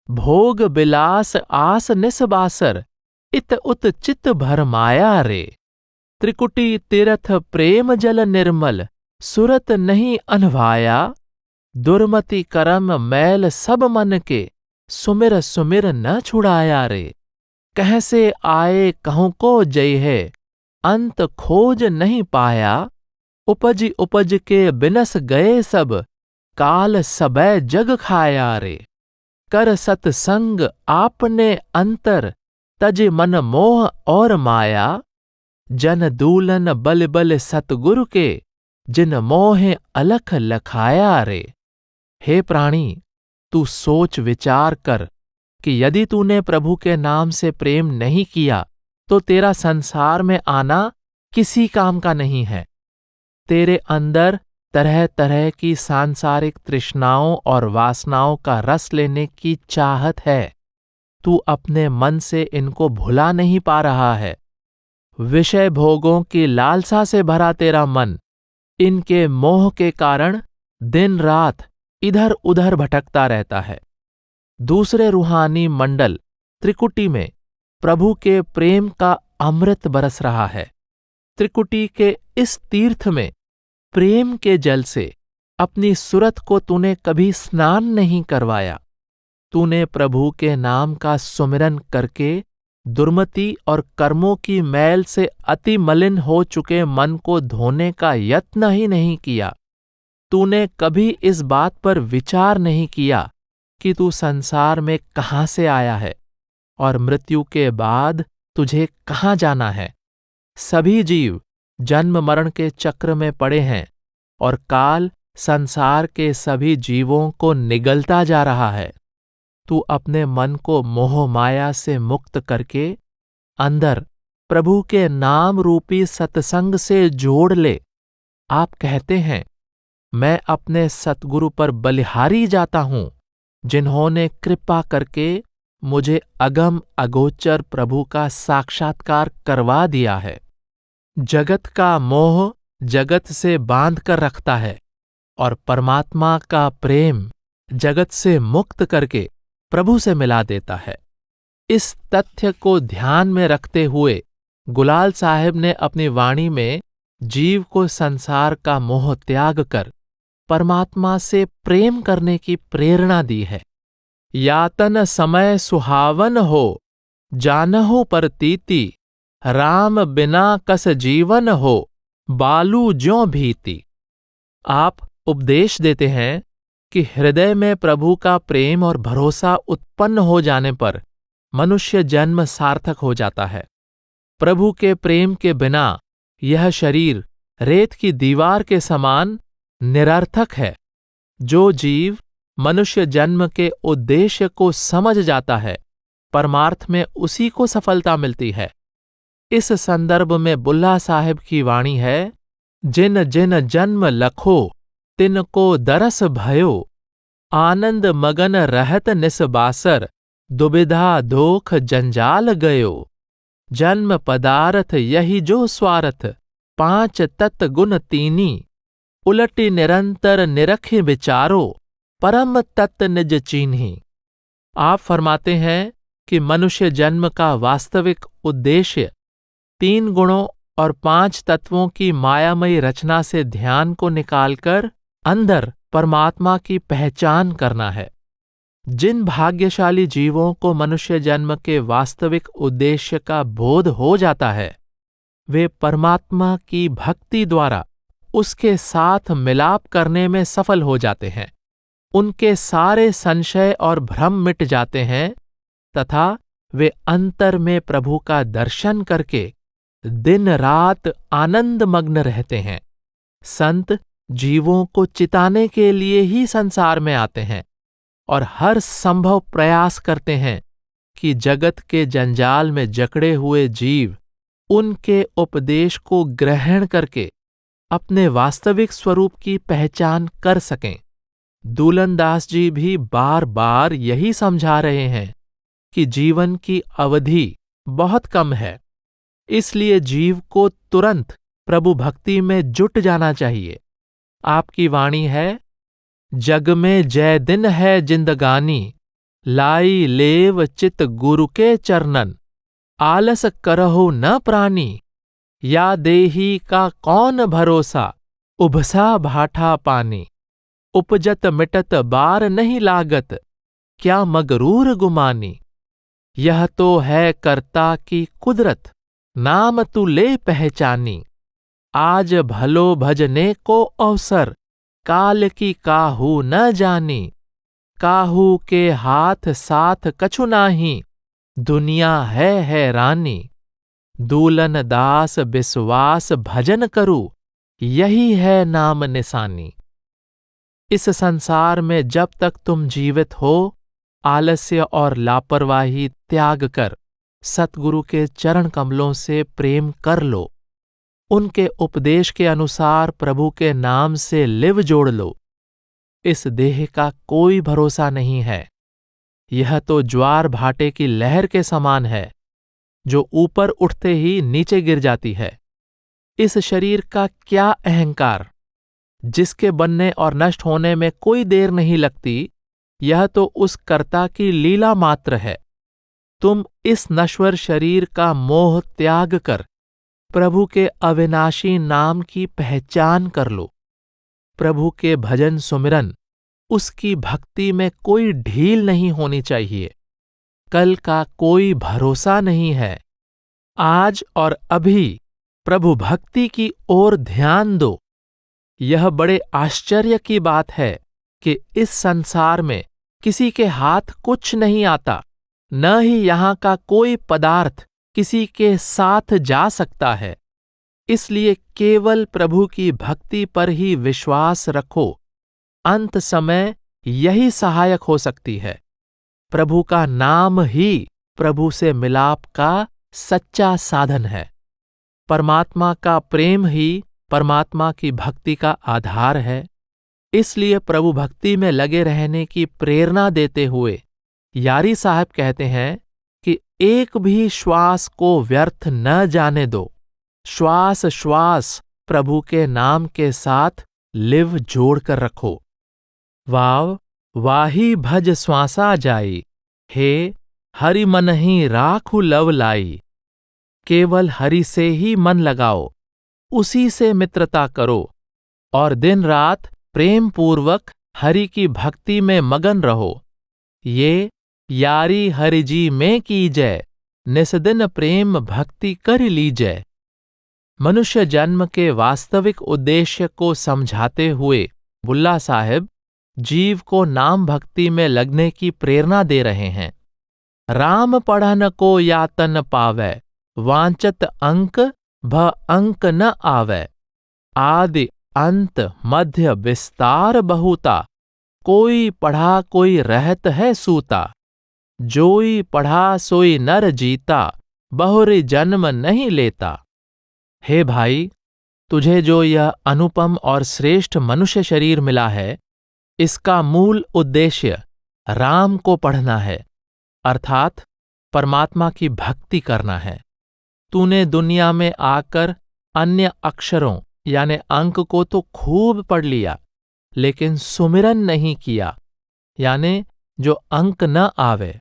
भोग बिलास आस निसबासर, इत उत चित भरमाया रे। त्रिकुटी तीरथ प्रेम जल निर्मल, सुरत नहीं अनभाया, दुर्मति करम मैल सब मन के, सुमिर सुमिर न छुड़ाया रे। कह से आए कहूँ को जय है, अंत खोज नहीं पाया, उपज उपज के बिनस गए सब, काल सबै जग खाया रे। कर सतसंग आपने अंतर, तज मन मोह और माया, जन दूलन बल बल सतगुरु के, जिन मोहे अलख लखाया रे। हे प्राणी, तू सोच विचार कर कि यदि तूने प्रभु के नाम से प्रेम नहीं किया तो तेरा संसार में आना किसी काम का नहीं है। तेरे अंदर तरह तरह की सांसारिक तृष्णाओं और वासनाओं का रस लेने की चाहत है। तू अपने मन से इनको भुला नहीं पा रहा है। विषय भोगों की लालसा से भरा तेरा मन इनके मोह के कारण दिन रात इधर उधर भटकता रहता है। दूसरे रूहानी मंडल त्रिकुटी में प्रभु के प्रेम का अमृत बरस रहा है। त्रिकुटी के इस तीर्थ में प्रेम के जल से अपनी सुरत को तूने कभी स्नान नहीं करवाया। तूने प्रभु के नाम का सुमिरन करके दुर्मति और कर्मों की मैल से अति मलिन हो चुके मन को धोने का यत्न ही नहीं किया। तूने कभी इस बात पर विचार नहीं किया कि तू संसार में कहाँ से आया है और मृत्यु के बाद तुझे कहाँ जाना है। सभी जीव जन्म मरण के चक्र में पड़े हैं और काल संसार के सभी जीवों को निगलता जा रहा है। तू अपने मन को मोह माया से मुक्त करके अंदर प्रभु के नाम रूपी सत्संग से जोड़ ले। आप कहते हैं, मैं अपने सतगुरु पर बलिहारी जाता हूं, जिन्होंने कृपा करके मुझे अगम अगोचर प्रभु का साक्षात्कार करवा दिया है। जगत का मोह जगत से बांध कर रखता है और परमात्मा का प्रेम जगत से मुक्त करके प्रभु से मिला देता है। इस तथ्य को ध्यान में रखते हुए गुलाल साहब ने अपनी वाणी में जीव को संसार का मोह त्याग कर परमात्मा से प्रेम करने की प्रेरणा दी है। यातन समय सुहावन हो, जानहु परतीति, राम बिना कस जीवन हो, बालू ज्यों भीति। आप उपदेश देते हैं कि हृदय में प्रभु का प्रेम और भरोसा उत्पन्न हो जाने पर मनुष्य जन्म सार्थक हो जाता है। प्रभु के प्रेम के बिना यह शरीर रेत की दीवार के समान निरर्थक है। जो जीव मनुष्य जन्म के उद्देश्य को समझ जाता है, परमार्थ में उसी को सफलता मिलती है। इस संदर्भ में बुल्ला साहिब की वाणी है, जिन जिन जन्म लखो तिनको दरस भयो, आनंद मगन रहत निसबासर, दुविधा दोख जंजाल गयो। जन्म पदार्थ यही जो स्वार्थ, पांच तत् गुण तीनी, उलटी निरंतर निरखे विचारो, परम तत्त निज चीन्ही। आप फरमाते हैं कि मनुष्य जन्म का वास्तविक उद्देश्य 3 गुणों और 5 तत्वों की मायामयी रचना से ध्यान को निकालकर अंदर परमात्मा की पहचान करना है। जिन भाग्यशाली जीवों को मनुष्य जन्म के वास्तविक उद्देश्य का बोध हो जाता है, वे परमात्मा की भक्ति द्वारा उसके साथ मिलाप करने में सफल हो जाते हैं। उनके सारे संशय और भ्रम मिट जाते हैं तथा वे अंतर में प्रभु का दर्शन करके दिन रात आनंद मग्न रहते हैं। संत जीवों को चिताने के लिए ही संसार में आते हैं और हर संभव प्रयास करते हैं कि जगत के जंजाल में जकड़े हुए जीव उनके उपदेश को ग्रहण करके अपने वास्तविक स्वरूप की पहचान कर सकें। दूलनदास जी भी बार बार यही समझा रहे हैं कि जीवन की अवधि बहुत कम है, इसलिए जीव को तुरंत प्रभु भक्ति में जुट जाना चाहिए। आपकी वाणी है, जग में जय दिन है जिंदगानी, लाई लेव चित गुरु के चरणन, आलस करहु न प्राणी, या देही का कौन भरोसा, उभसा भाठा पानी, उपजत मिटत बार नहीं लागत, क्या मगरूर गुमानी, यह तो है कर्ता की कुदरत, नाम तू ले पहचानी, आज भलो भजने को अवसर, काल की काहू न जानी, काहू के हाथ साथ कछु नाही, दुनिया है हैरानी, दूलन दास विश्वास भजन करू, यही है नाम निशानी। इस संसार में जब तक तुम जीवित हो, आलस्य और लापरवाही त्याग कर सतगुरु के चरण कमलों से प्रेम कर लो। उनके उपदेश के अनुसार प्रभु के नाम से लिव जोड़ लो। इस देह का कोई भरोसा नहीं है। यह तो ज्वार भाटे की लहर के समान है, जो ऊपर उठते ही नीचे गिर जाती है। इस शरीर का क्या अहंकार, जिसके बनने और नष्ट होने में कोई देर नहीं लगती, यह तो उस कर्ता की लीला मात्र है। तुम इस नश्वर शरीर का मोह त्याग कर प्रभु के अविनाशी नाम की पहचान कर लो। प्रभु के भजन सुमिरन, उसकी भक्ति में कोई ढील नहीं होनी चाहिए। कल का कोई भरोसा नहीं है। आज और अभी प्रभु भक्ति की ओर ध्यान दो। यह बड़े आश्चर्य की बात है कि इस संसार में किसी के हाथ कुछ नहीं आता, न ही यहाँ का कोई पदार्थ किसी के साथ जा सकता है। इसलिए केवल प्रभु की भक्ति पर ही विश्वास रखो। अंत समय यही सहायक हो सकती है। प्रभु का नाम ही प्रभु से मिलाप का सच्चा साधन है। परमात्मा का प्रेम ही परमात्मा की भक्ति का आधार है। इसलिए प्रभु भक्ति में लगे रहने की प्रेरणा देते हुए यारी साहब कहते हैं कि एक भी श्वास को व्यर्थ न जाने दो। श्वास श्वास प्रभु के नाम के साथ लिव जोड़कर रखो। वाव वाही भज श्वासा जाई, हे हरि मन ही राखु लव लाई। केवल हरि से ही मन लगाओ, उसी से मित्रता करो और दिन रात प्रेम पूर्वक हरि की भक्ति में मगन रहो। ये यारी हरि जी में कीजय, निस्दिन प्रेम भक्ति कर लीजय। मनुष्य जन्म के वास्तविक उद्देश्य को समझाते हुए बुल्ला साहब जीव को नाम भक्ति में लगने की प्रेरणा दे रहे हैं। राम पढ़न को यातन पावै, वांचत अंक भ अंक न आवै। आदि अंत मध्य विस्तार बहुता, कोई पढ़ा कोई रहत है सूता। जोई पढ़ा सोई नर जीता, बहुरे जन्म नहीं लेता। हे भाई, तुझे जो यह अनुपम और श्रेष्ठ मनुष्य शरीर मिला है, इसका मूल उद्देश्य राम को पढ़ना है, अर्थात परमात्मा की भक्ति करना है। तूने दुनिया में आकर अन्य अक्षरों यानी अंक को तो खूब पढ़ लिया, लेकिन सुमिरन नहीं किया, यानी जो अंक न आवे।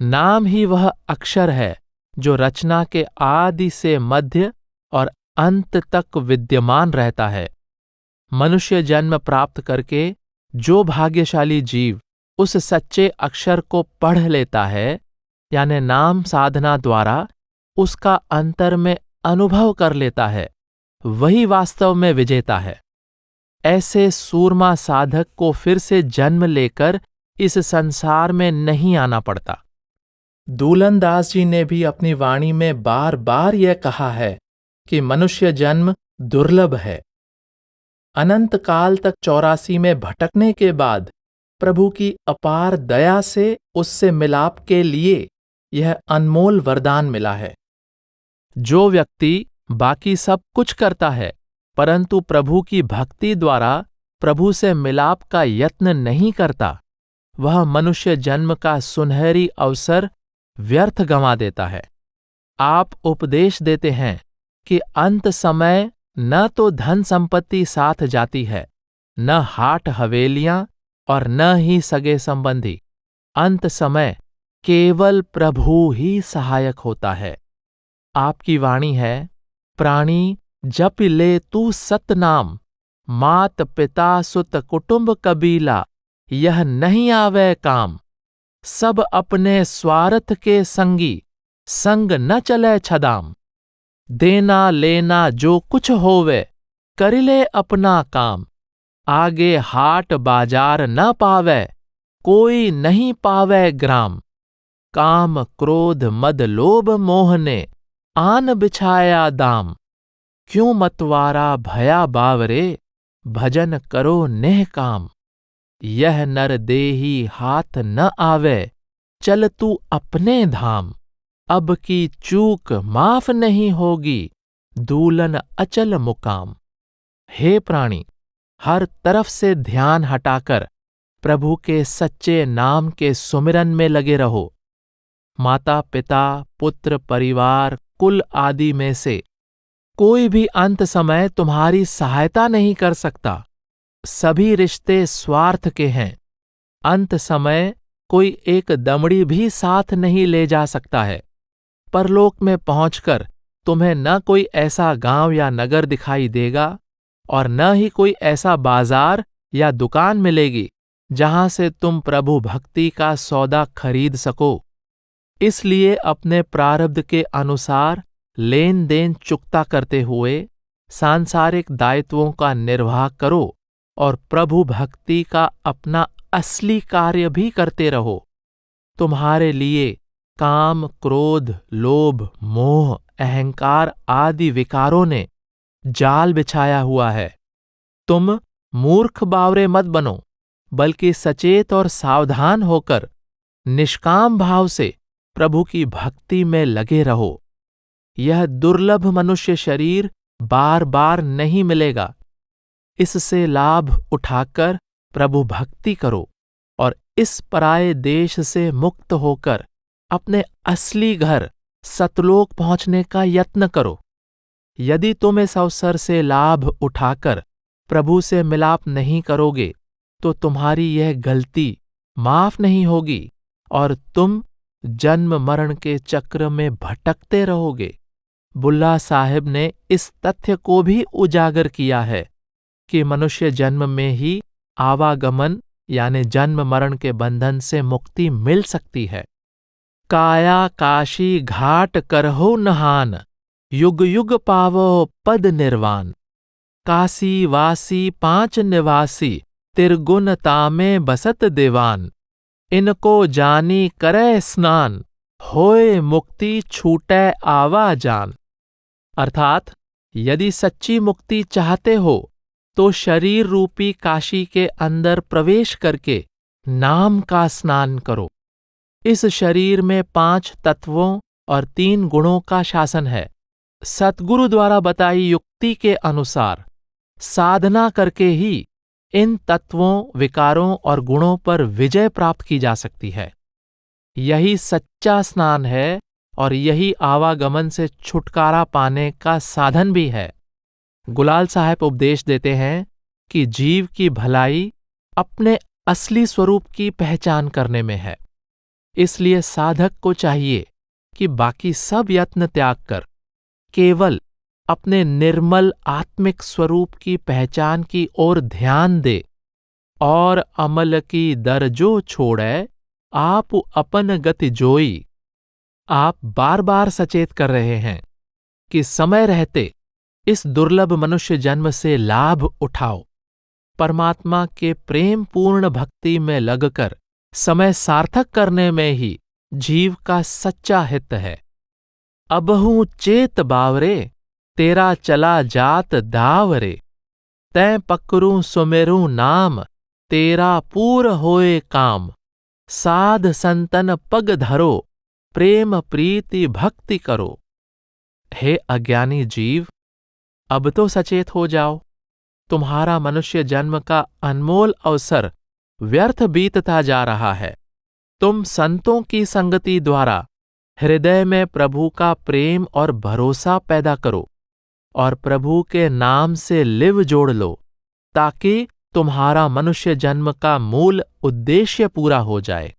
नाम ही वह अक्षर है जो रचना के आदि से मध्य और अंत तक विद्यमान रहता है। मनुष्य जन्म प्राप्त करके जो भाग्यशाली जीव उस सच्चे अक्षर को पढ़ लेता है, यानी नाम साधना द्वारा उसका अंतर में अनुभव कर लेता है, वही वास्तव में विजेता है। ऐसे सूरमा साधक को फिर से जन्म लेकर इस संसार में नहीं आना पड़ता। दूलन दास जी ने भी अपनी वाणी में बार बार यह कहा है कि मनुष्य जन्म दुर्लभ है। अनंत काल तक 84 में भटकने के बाद प्रभु की अपार दया से उससे मिलाप के लिए यह अनमोल वरदान मिला है। जो व्यक्ति बाकी सब कुछ करता है परंतु प्रभु की भक्ति द्वारा प्रभु से मिलाप का यत्न नहीं करता, वह मनुष्य जन्म का सुनहरी अवसर व्यर्थ गंवा देता है। आप उपदेश देते हैं कि अंत समय न तो धन संपत्ति साथ जाती है, न हाट हवेलियां और न ही सगे संबंधी। अंत समय केवल प्रभु ही सहायक होता है। आपकी वाणी है, प्राणी जप ले तू सतनाम, मात पिता सुत कुटुंब कबीला यह नहीं आवे काम। सब अपने स्वार्थ के संगी, संग न चले छदाम। देना लेना जो कुछ होवे, कर ले अपना काम। आगे हाट बाजार न पावे, कोई नहीं पावे ग्राम। काम क्रोध मद लोभ मोह ने, आन बिछाया दाम। क्यों मतवारा भया बावरे, भजन करो नेह काम। यह नर देही हाथ न आवे, चल तू अपने धाम। अब की चूक माफ नहीं होगी, दूलन अचल मुकाम। हे प्राणी, हर तरफ से ध्यान हटाकर प्रभु के सच्चे नाम के सुमिरन में लगे रहो। माता पिता पुत्र परिवार कुल आदि में से कोई भी अंत समय तुम्हारी सहायता नहीं कर सकता। सभी रिश्ते स्वार्थ के हैं। अंत समय कोई एक दमड़ी भी साथ नहीं ले जा सकता है। परलोक में पहुंचकर तुम्हें न कोई ऐसा गांव या नगर दिखाई देगा और न ही कोई ऐसा बाजार या दुकान मिलेगी जहां से तुम प्रभु भक्ति का सौदा खरीद सको। इसलिए अपने प्रारब्ध के अनुसार लेन देन चुकता करते हुए सांसारिक दायित्वों का निर्वाह करो और प्रभु भक्ति का अपना असली कार्य भी करते रहो। तुम्हारे लिए काम क्रोध लोभ मोह अहंकार आदि विकारों ने जाल बिछाया हुआ है। तुम मूर्ख बावरे मत बनो, बल्कि सचेत और सावधान होकर निष्काम भाव से प्रभु की भक्ति में लगे रहो। यह दुर्लभ मनुष्य शरीर बार बार नहीं मिलेगा। इससे लाभ उठाकर प्रभु भक्ति करो और इस पराये देश से मुक्त होकर अपने असली घर सतलोक पहुंचने का यत्न करो। यदि तुम इस अवसर से लाभ उठाकर प्रभु से मिलाप नहीं करोगे तो तुम्हारी यह गलती माफ नहीं होगी और तुम जन्म मरण के चक्र में भटकते रहोगे। बुल्ला साहिब ने इस तथ्य को भी उजागर किया है कि मनुष्य जन्म में ही आवागमन यानी जन्म मरण के बंधन से मुक्ति मिल सकती है। काया काशी घाट करहो नहान, युग युग पावो पद निर्वाण। काशी वासी पांच निवासी, तिरगुन तामे बसत दीवान। इनको जानी करे स्नान, होए मुक्ति छूटे आवा जान। अर्थात यदि सच्ची मुक्ति चाहते हो तो शरीर रूपी काशी के अंदर प्रवेश करके नाम का स्नान करो। इस शरीर में 5 तत्वों और 3 गुणों का शासन है। सतगुरु द्वारा बताई युक्ति के अनुसार साधना करके ही इन तत्वों विकारों और गुणों पर विजय प्राप्त की जा सकती है। यही सच्चा स्नान है और यही आवागमन से छुटकारा पाने का साधन भी है। गुलाल साहब उपदेश देते हैं कि जीव की भलाई अपने असली स्वरूप की पहचान करने में है। इसलिए साधक को चाहिए कि बाकी सब यत्न त्याग कर केवल अपने निर्मल आत्मिक स्वरूप की पहचान की ओर ध्यान दे और अमल की दर जो छोड़े आप अपन गति जोई। आप बार बार सचेत कर रहे हैं कि समय रहते इस दुर्लभ मनुष्य जन्म से लाभ उठाओ। परमात्मा के प्रेम पूर्ण भक्ति में लगकर समय सार्थक करने में ही जीव का सच्चा हित है। अबहू चेत बावरे, तेरा चला जात दावरे। तैं पकरूं सुमेरूं नाम, तेरा पूर होए काम। साध संतन पग धरो, प्रेम प्रीति भक्ति करो। हे अज्ञानी जीव, अब तो सचेत हो जाओ। तुम्हारा मनुष्य जन्म का अनमोल अवसर व्यर्थ बीतता जा रहा है। तुम संतों की संगति द्वारा हृदय में प्रभु का प्रेम और भरोसा पैदा करो और प्रभु के नाम से लिव जोड़ लो, ताकि तुम्हारा मनुष्य जन्म का मूल उद्देश्य पूरा हो जाए।